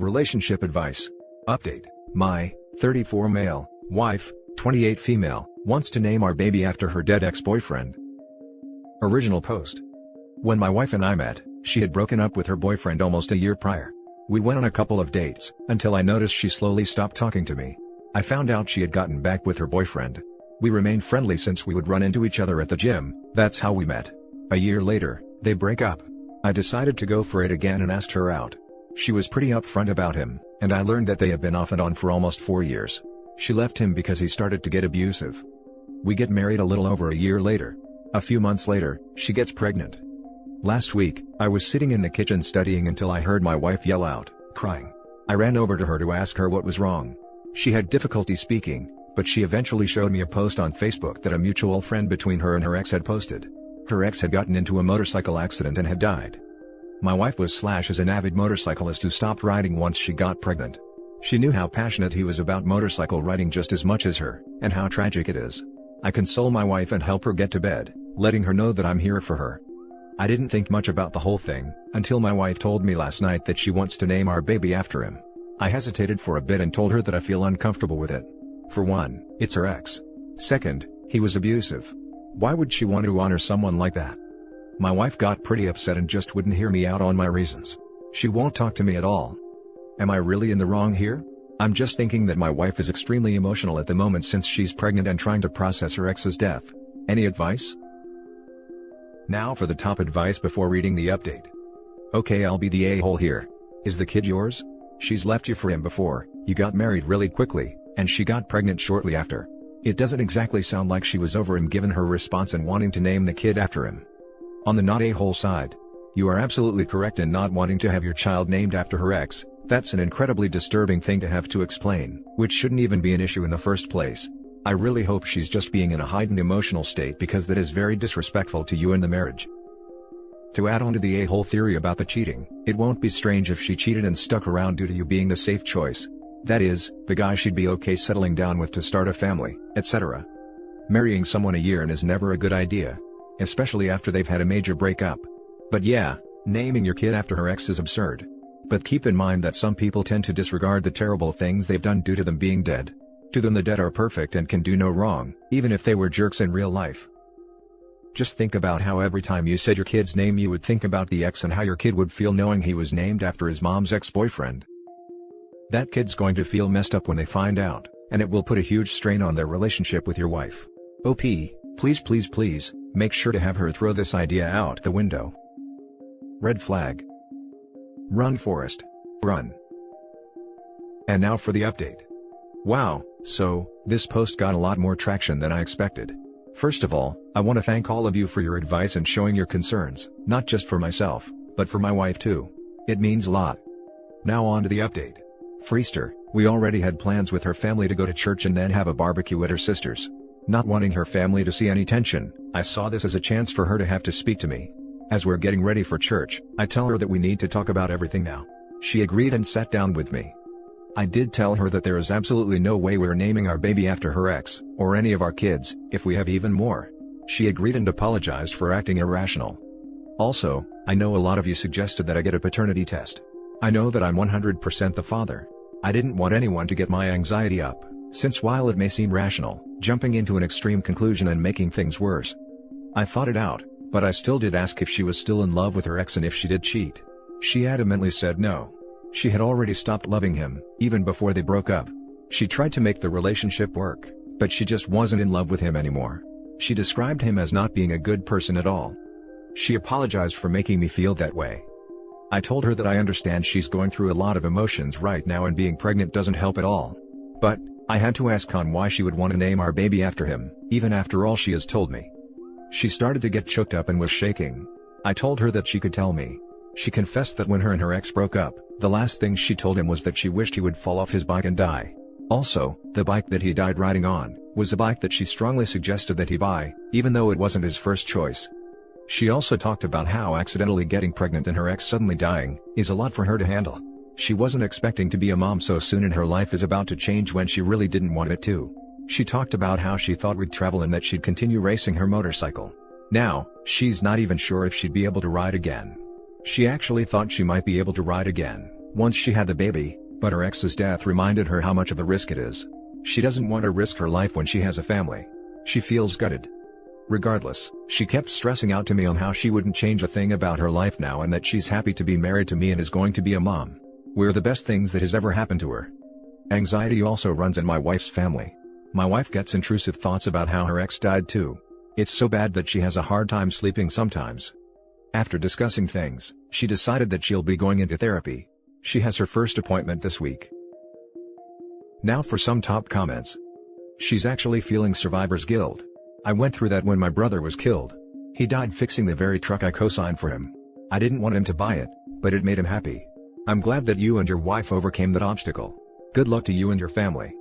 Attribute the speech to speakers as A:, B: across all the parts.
A: Relationship advice. Update. My 34 male wife, 28 female, wants to name our baby after her dead ex-boyfriend. Original post. When my wife and I met, she had broken up with her boyfriend almost a year prior. We went on a couple of dates, until I noticed she slowly stopped talking to me. I found out she had gotten back with her boyfriend. We remained friendly since we would run into each other at the gym. That's how we met. A year later, they break up. I decided to go for it again and asked her out. She was pretty upfront about him, and I learned that they had been off and on for almost 4 years. She left him because he started to get abusive. We get married a little over a year later. A few months later, she gets pregnant. Last week, I was sitting in the kitchen studying until I heard my wife yell out, crying. I ran over to her to ask her what was wrong. She had difficulty speaking, but she eventually showed me a post on Facebook that a mutual friend between her and her ex had posted. Her ex had gotten into a motorcycle accident and had died. My wife was / an avid motorcyclist who stopped riding once she got pregnant. She knew how passionate he was about motorcycle riding just as much as her, and how tragic it is. I console my wife and help her get to bed, letting her know that I'm here for her. I didn't think much about the whole thing, until my wife told me last night that she wants to name our baby after him. I hesitated for a bit and told her that I feel uncomfortable with it. For one, it's her ex. Second, he was abusive. Why would she want to honor someone like that? My wife got pretty upset and just wouldn't hear me out on my reasons. She won't talk to me at all. Am I really in the wrong here? I'm just thinking that my wife is extremely emotional at the moment since she's pregnant and trying to process her ex's death. Any advice? Now for the top advice before reading the update. Okay, I'll be the a-hole here. Is the kid yours? She's left you for him before, you got married really quickly, and she got pregnant shortly after. It doesn't exactly sound like she was over him given her response and wanting to name the kid after him. On the not a-hole side, you are absolutely correct in not wanting to have your child named after her ex. That's an incredibly disturbing thing to have to explain, which shouldn't even be an issue in the first place. I really hope she's just being in a heightened emotional state because that is very disrespectful to you and the marriage. To add on to the a-hole theory about the cheating, it won't be strange if she cheated and stuck around due to you being the safe choice. That is, the guy she'd be okay settling down with to start a family, etc. Marrying someone a year in is never a good idea, especially after they've had a major breakup. But yeah, naming your kid after her ex is absurd. But keep in mind that some people tend to disregard the terrible things they've done due to them being dead. To them the dead are perfect and can do no wrong, even if they were jerks in real life. Just think about how every time you said your kid's name you would think about the ex and how your kid would feel knowing he was named after his mom's ex-boyfriend. That kid's going to feel messed up when they find out, and it will put a huge strain on their relationship with your wife. OP, please, make sure to have her throw this idea out the window. Red flag. Run Forrest, run. And now for the update. Wow, so, this post got a lot more traction than I expected. First of all, I want to thank all of you for your advice and showing your concerns, not just for myself, but for my wife too. It means a lot. Now on to the update. Freester, we already had plans with her family to go to church and then have a barbecue at her sister's. Not wanting her family to see any tension, I saw this as a chance for her to have to speak to me. As we're getting ready for church, I tell her that we need to talk about everything now. She agreed and sat down with me. I did tell her that there is absolutely no way we're naming our baby after her ex, or any of our kids, if we have even more. She agreed and apologized for acting irrational. Also, I know a lot of you suggested that I get a paternity test. I know that I'm 100% the father. I didn't want anyone to get my anxiety up, since while it may seem rational, jumping into an extreme conclusion and making things worse. I thought it out, but I still did ask if she was still in love with her ex and if she did cheat. She adamantly said no. She had already stopped loving him, even before they broke up. She tried to make the relationship work, but she just wasn't in love with him anymore. She described him as not being a good person at all. She apologized for making me feel that way. I told her that I understand she's going through a lot of emotions right now and being pregnant doesn't help at all. But, I had to ask Khan why she would want to name our baby after him, even after all she has told me. She started to get choked up and was shaking. I told her that she could tell me. She confessed that when her and her ex broke up, the last thing she told him was that she wished he would fall off his bike and die. Also, the bike that he died riding on, was a bike that she strongly suggested that he buy, even though it wasn't his first choice. She also talked about how accidentally getting pregnant and her ex suddenly dying, is a lot for her to handle. She wasn't expecting to be a mom so soon and her life is about to change when she really didn't want it to. She talked about how she thought we'd travel and that she'd continue racing her motorcycle. Now, she's not even sure if she'd be able to ride again. She actually thought she might be able to ride again, Once she had the baby, but her ex's death reminded her how much of a risk it is. She doesn't want to risk her life when she has a family. She feels gutted. Regardless, she kept stressing out to me on how she wouldn't change a thing about her life now and that she's happy to be married to me and is going to be a mom. We're the best things that has ever happened to her. Anxiety also runs in my wife's family. My wife gets intrusive thoughts about how her ex died too. It's so bad that she has a hard time sleeping sometimes. After discussing things, she decided that she'll be going into therapy. She has her first appointment this week. Now for some top comments. She's actually feeling survivor's guilt. I went through that when my brother was killed. He died fixing the very truck I co-signed for him. I didn't want him to buy it, but it made him happy. I'm glad that you and your wife overcame that obstacle. Good luck to you and your family.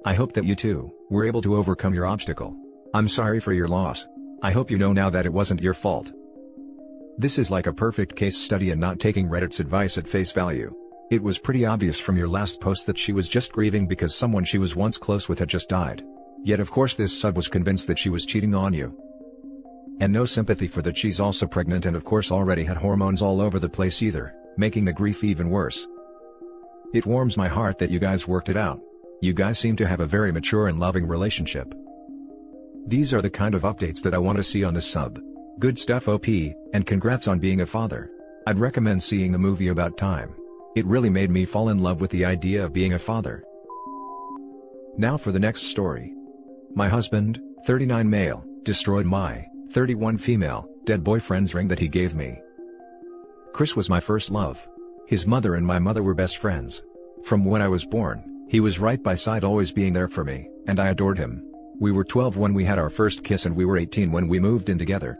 A: I hope that you too were able to overcome your obstacle. I'm sorry for your loss. I hope you know now that it wasn't your fault. This is like a perfect case study in not taking Reddit's advice at face value. It was pretty obvious from your last post that she was just grieving because someone she was once close with had just died. Yet of course this sub was convinced that she was cheating on you. And no sympathy for that she's also pregnant and of course already had hormones all over the place either, making the grief even worse. It warms my heart that you guys worked it out. You guys seem to have a very mature and loving relationship. These are the kind of updates that I want to see on this sub. Good stuff OP, and congrats on being a father. I'd recommend seeing the movie About Time. It really made me fall in love with the idea of being a father. Now for the next story. My husband, 39 male, destroyed my 31 female, dead boyfriend's ring that he gave me. Chris was my first love. His mother and my mother were best friends. From when I was born, he was right by side always being there for me, and I adored him. We were 12 when we had our first kiss and we were 18 when we moved in together.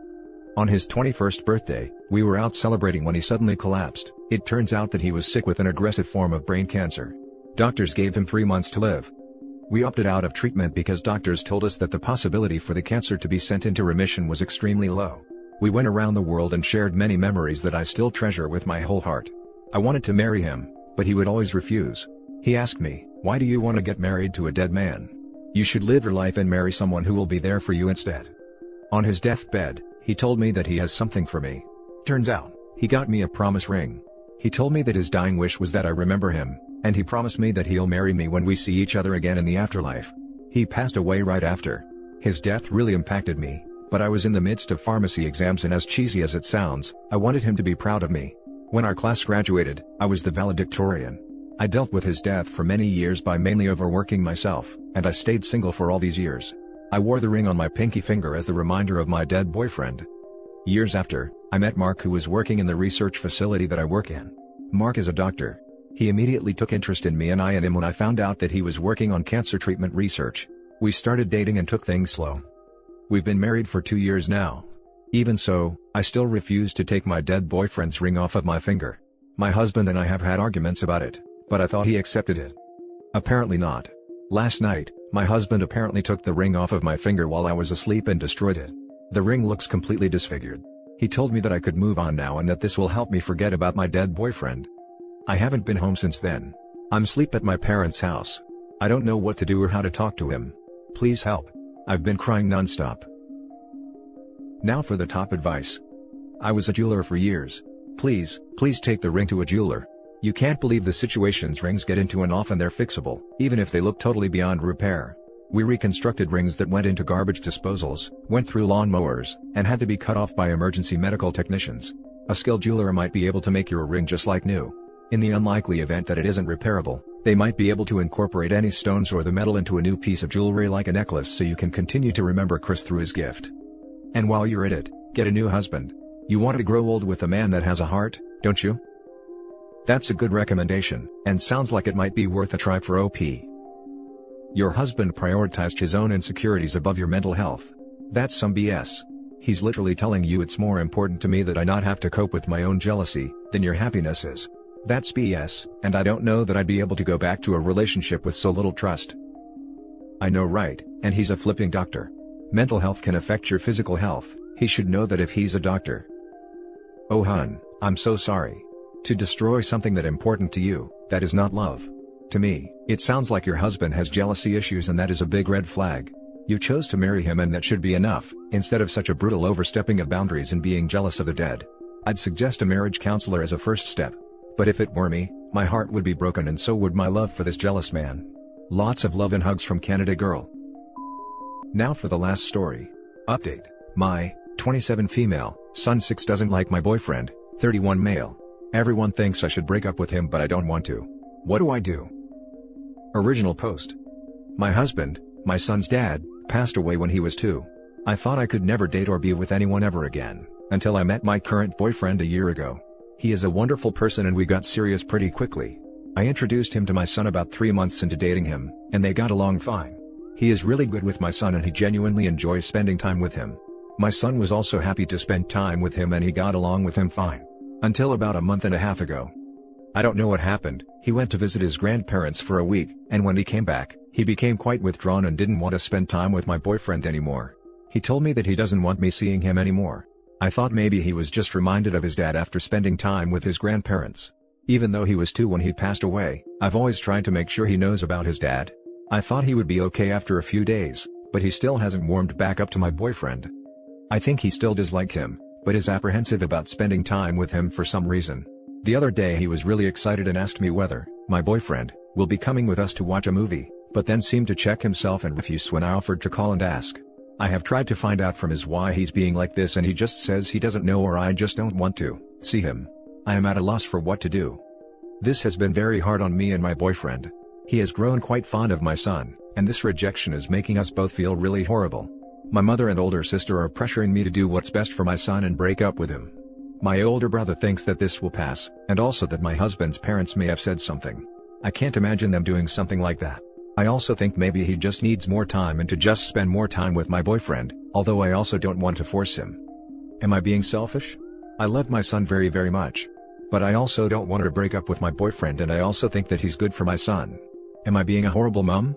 A: On his 21st birthday, we were out celebrating when he suddenly collapsed. It turns out that he was sick with an aggressive form of brain cancer. Doctors gave him 3 months to live. We opted out of treatment because doctors told us that the possibility for the cancer to be sent into remission was extremely low. We went around the world and shared many memories that I still treasure with my whole heart. I wanted to marry him, but he would always refuse. He asked me, "Why do you want to get married to a dead man? You should live your life and marry someone who will be there for you instead." On his deathbed, he told me that he has something for me. Turns out, he got me a promise ring. He told me that his dying wish was that I remember him, and he promised me that he'll marry me when we see each other again in the afterlife. He passed away right after. His death really impacted me, but I was in the midst of pharmacy exams and as cheesy as it sounds, I wanted him to be proud of me. When our class graduated, I was the valedictorian. I dealt with his death for many years by mainly overworking myself, and I stayed single for all these years. I wore the ring on my pinky finger as the reminder of my dead boyfriend. Years after, I met Mark, who was working in the research facility that I work in. Mark is a doctor. He immediately took interest in me and I in him when I found out that he was working on cancer treatment research. We started dating and took things slow. We've been married for 2 years now. Even so, I still refuse to take my dead boyfriend's ring off of my finger. My husband and I have had arguments about it, but I thought he accepted it. Apparently not. Last night, my husband apparently took the ring off of my finger while I was asleep and destroyed it. The ring looks completely disfigured. He told me that I could move on now and that this will help me forget about my dead boyfriend. I haven't been home since then. I'm asleep at my parents' house. I don't know what to do or how to talk to him. Please help. I've been crying nonstop. Now for the top advice. I was a jeweler for years. Please take the ring to a jeweler. You can't believe the situations rings get into, and often they're fixable, even if they look totally beyond repair. We reconstructed rings that went into garbage disposals, went through lawn mowers, and had to be cut off by emergency medical technicians. A skilled jeweler might be able to make your ring just like new. In the unlikely event that it isn't repairable, they might be able to incorporate any stones or the metal into a new piece of jewelry like a necklace so you can continue to remember Chris through his gift. And while you're at it, get a new husband. You want to grow old with a man that has a heart, don't you? That's a good recommendation, and sounds like it might be worth a try for OP. Your husband prioritized his own insecurities above your mental health. That's some BS. He's literally telling you it's more important to me that I not have to cope with my own jealousy than your happiness is. That's BS, and I don't know that I'd be able to go back to a relationship with so little trust. I know, right? And he's a flipping doctor. Mental health can affect your physical health. He should know that if he's a doctor. Oh hun, I'm so sorry. To destroy something that important to you, that is not love. To me, it sounds like your husband has jealousy issues, and that is a big red flag. You chose to marry him and that should be enough, instead of such a brutal overstepping of boundaries and being jealous of the dead. I'd suggest a marriage counselor as a first step. But if it were me, my heart would be broken and so would my love for this jealous man. Lots of love and hugs from Canada girl. Now for the last story. Update. My 27 female, son 6 doesn't like my boyfriend, 31 male. Everyone thinks I should break up with him but I don't want to. What do I do? Original post. My husband, my son's dad, passed away when he was 2. I thought I could never date or be with anyone ever again, until I met my current boyfriend a year ago. He is a wonderful person and we got serious pretty quickly. I introduced him to my son about 3 months into dating him, and they got along fine. He is really good with my son and he genuinely enjoys spending time with him. My son was also happy to spend time with him and he got along with him fine. Until about a month and a half ago. I don't know what happened. He went to visit his grandparents for a week, and when he came back, he became quite withdrawn and didn't want to spend time with my boyfriend anymore. He told me that he doesn't want me seeing him anymore. I thought maybe he was just reminded of his dad after spending time with his grandparents. Even though he was 2 when he passed away, I've always tried to make sure he knows about his dad. I thought he would be okay after a few days, but he still hasn't warmed back up to my boyfriend. I think he still does like him, but is apprehensive about spending time with him for some reason. The other day he was really excited and asked me whether my boyfriend will be coming with us to watch a movie, but then seemed to check himself and refuse when I offered to call and ask. I have tried to find out from his why he's being like this and he just says he doesn't know or I just don't want to see him. I am at a loss for what to do. This has been very hard on me and my boyfriend. He has grown quite fond of my son, and this rejection is making us both feel really horrible. My mother and older sister are pressuring me to do what's best for my son and break up with him. My older brother thinks that this will pass, and also that my husband's parents may have said something. I can't imagine them doing something like that. I also think maybe he just needs more time and to just spend more time with my boyfriend, although I also don't want to force him. Am I being selfish? I love my son very very much. But I also don't want to break up with my boyfriend and I also think that he's good for my son. Am I being a horrible mom?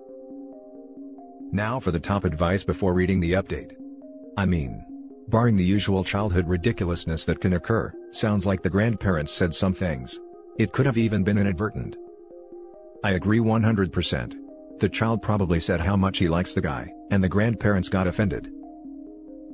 A: Now for the top advice before reading the update. I mean, barring the usual childhood ridiculousness that can occur, sounds like the grandparents said some things. It could have even been inadvertent. I agree 100%. The child probably said how much he likes the guy, and the grandparents got offended.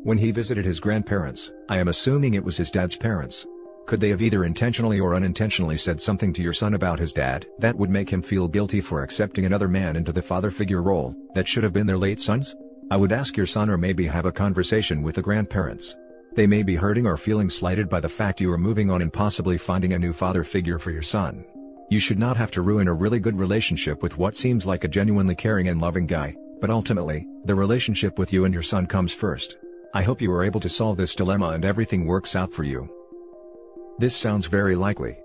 A: When he visited his grandparents, I am assuming it was his dad's parents. Could they have either intentionally or unintentionally said something to your son about his dad that would make him feel guilty for accepting another man into the father figure role that should have been their late son's? I would ask your son or maybe have a conversation with the grandparents. They may be hurting or feeling slighted by the fact you are moving on and possibly finding a new father figure for your son. You should not have to ruin a really good relationship with what seems like a genuinely caring and loving guy, but ultimately, the relationship with you and your son comes first. I hope you are able to solve this dilemma and everything works out for you. This sounds very likely.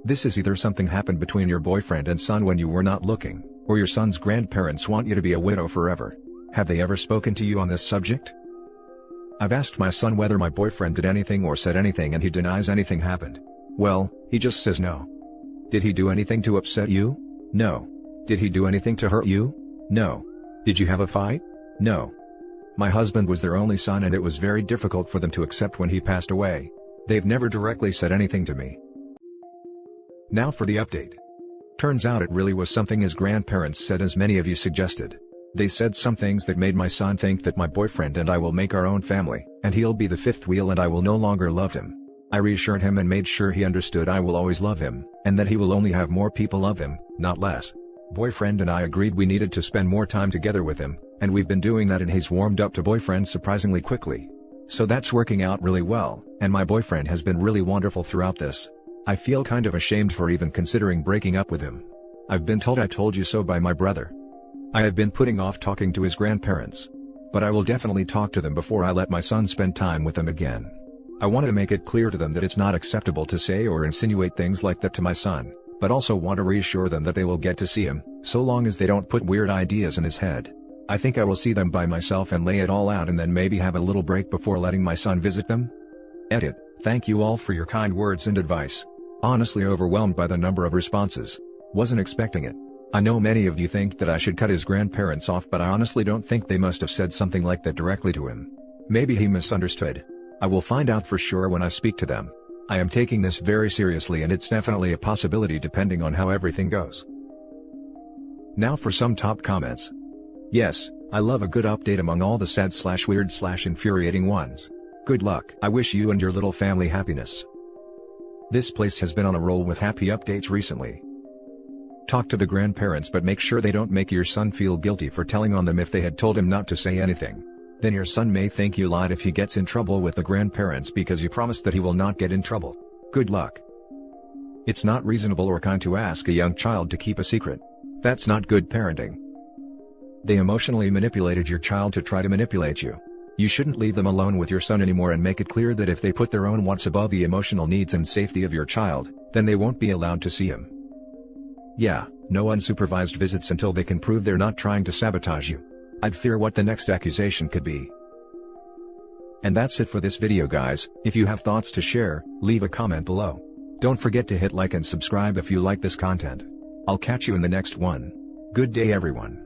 A: This is either something happened between your boyfriend and son when you were not looking, or your son's grandparents want you to be a widow forever. Have they ever spoken to you on this subject? I've asked my son whether my boyfriend did anything or said anything and he denies anything happened. Well, he just says no. Did he do anything to upset you? No. Did he do anything to hurt you? No. Did you have a fight? No. My husband was their only son and it was very difficult for them to accept when he passed away. They've never directly said anything to me. Now for the update. Turns out it really was something his grandparents said as many of you suggested. They said some things that made my son think that my boyfriend and I will make our own family, and he'll be the fifth wheel and I will no longer love him. I reassured him and made sure he understood I will always love him, and that he will only have more people love him, not less. Boyfriend and I agreed we needed to spend more time together with him, and we've been doing that and he's warmed up to boyfriend surprisingly quickly. So that's working out really well, and my boyfriend has been really wonderful throughout this. I feel kind of ashamed for even considering breaking up with him. I've been told I told you so by my brother. I have been putting off talking to his grandparents. But I will definitely talk to them before I let my son spend time with them again. I want to make it clear to them that it's not acceptable to say or insinuate things like that to my son, but also want to reassure them that they will get to see him, so long as they don't put weird ideas in his head. I think I will see them by myself and lay it all out and then maybe have a little break before letting my son visit them. Edit. Thank you all for your kind words and advice. Honestly overwhelmed by the number of responses. Wasn't expecting it. I know many of you think that I should cut his grandparents off, but I honestly don't think they must have said something like that directly to him. Maybe he misunderstood. I will find out for sure when I speak to them. I am taking this very seriously and it's definitely a possibility depending on how everything goes. Now for some top comments. Yes, I love a good update among all the sad/weird/infuriating ones. Good luck. I wish you and your little family happiness. This place has been on a roll with happy updates recently. Talk to the grandparents, but make sure they don't make your son feel guilty for telling on them if they had told him not to say anything. Then your son may think you lied if he gets in trouble with the grandparents because you promised that he will not get in trouble. Good luck. It's not reasonable or kind to ask a young child to keep a secret. That's not good parenting. They emotionally manipulated your child to try to manipulate you. You shouldn't leave them alone with your son anymore and make it clear that if they put their own wants above the emotional needs and safety of your child, then they won't be allowed to see him. Yeah, no unsupervised visits until they can prove they're not trying to sabotage you. I'd fear what the next accusation could be. And that's it for this video, guys. If you have thoughts to share, leave a comment below. Don't forget to hit like and subscribe if you like this content. I'll catch you in the next one. Good day, everyone.